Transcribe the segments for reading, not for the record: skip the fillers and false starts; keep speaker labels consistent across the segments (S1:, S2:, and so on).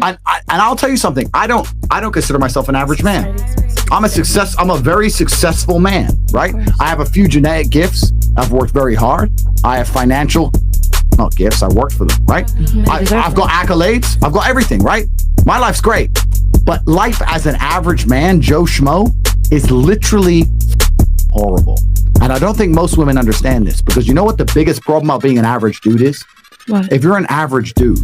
S1: And I'll tell you something. I don't consider myself an average man. I'm a very successful man, right? I have a few genetic gifts. I've worked very hard. I have financial, not gifts, I worked for them, right? I've got accolades. I've got everything, right? My life's great. But life as an average man, Joe Schmo, is literally horrible. And I don't think most women understand this, because you know what the biggest problem about being an average dude is?
S2: What?
S1: If you're an average dude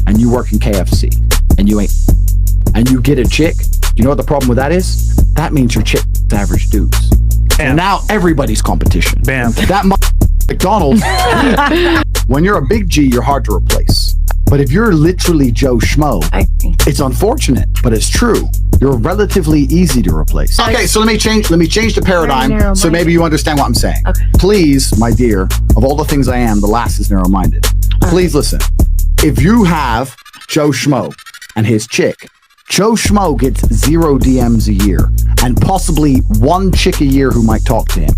S1: and you work in KFC and you get a chick, you know what the problem with that is? That means your chick is average dudes. And now everybody's competition.
S3: Bam.
S1: That McDonald's, when you're a big G, you're hard to replace. But if you're literally Joe Schmo, it's unfortunate, but it's true. You're relatively easy to replace. Okay, so let me change the paradigm so maybe you understand what I'm saying.
S2: Okay.
S1: Please, my dear, of all the things I am, the last is narrow-minded. Please listen. If you have Joe Schmo and his chick, Joe Schmo gets 0 DMs a year and possibly 1 chick a year who might talk to him.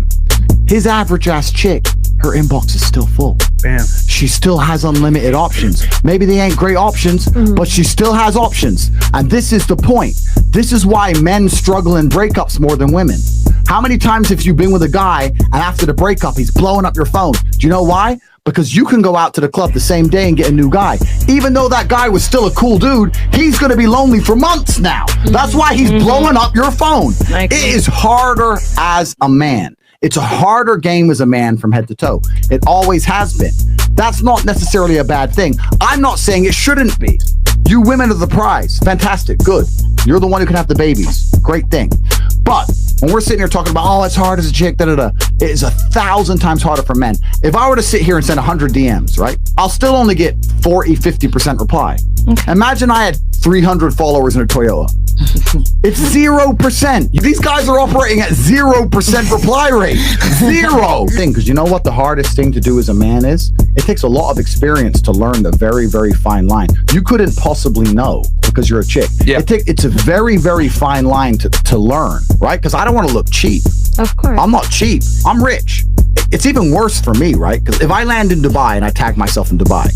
S1: His average ass chick, her inbox is still full.
S3: Bam.
S1: She still has unlimited options. Maybe they ain't great options, but she still has options. And this is the point. This is why men struggle in breakups more than women. How many times have you been with a guy and after the breakup, he's blowing up your phone? Do you know why? Because you can go out to the club the same day and get a new guy. Even though that guy was still a cool dude, he's going to be lonely for months now. That's why he's blowing up your phone. It is harder as a man. It's a harder game as a man from head to toe. It always has been. That's not necessarily a bad thing. I'm not saying it shouldn't be. You women are the prize. Fantastic. Good. You're the one who can have the babies. Great thing. But when we're sitting here talking about, oh, it's hard as a chick, it is 1,000 times harder for men. If I were to sit here and send 100 DMs, right, I'll still only get 40, 50% reply. Okay. Imagine I had 300 followers in a Toyota. It's 0%. These guys are operating at 0% reply rate. Zero. Because you know what the hardest thing to do as a man is? It takes a lot of experience to learn the very, very fine line. You couldn't possibly know because you're a chick. Yeah. It's a very, very fine line to learn, right? Because I don't want to look cheap.
S2: Of course.
S1: I'm not cheap. I'm rich. It's even worse for me, right? Because if I land in Dubai and I tag myself in Dubai,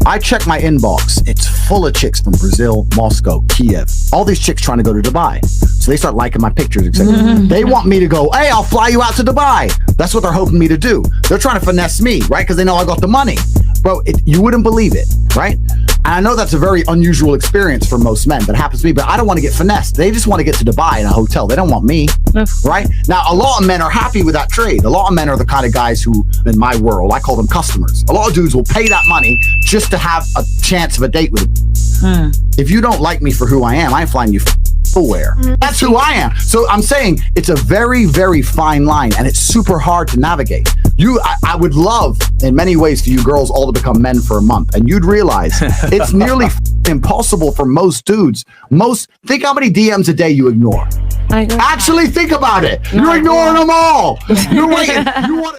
S1: I check my inbox. It's full of chicks from Brazil, Moscow, Kiev. All these chicks trying to go to Dubai. So they start liking my pictures, etc. They want me to go, hey, I'll fly you out to Dubai. That's what they're hoping me to do. They're trying to finesse me, right? Because they know I got the money. Bro, you wouldn't believe it, right? And I know that's a very unusual experience for most men, but it happens to me, but I don't want to get finessed. They just want to get to Dubai in a hotel. They don't want me, right? Now, a lot of men are happy with that trade. A lot of men are the kind of guys who, in my world, I call them customers. A lot of dudes will pay that money just to have a chance of a date with them. If you don't like me for who I am, I ain't flying you nowhere. That's who I am. So I'm saying it's a very, very fine line, and it's super hard to navigate. I would love, in many ways, for you girls all to become men for a month, and you'd realize it's nearly impossible for most dudes. Think how many DMs a day you ignore. Actually think about it. You're ignoring them all. You're waiting. You want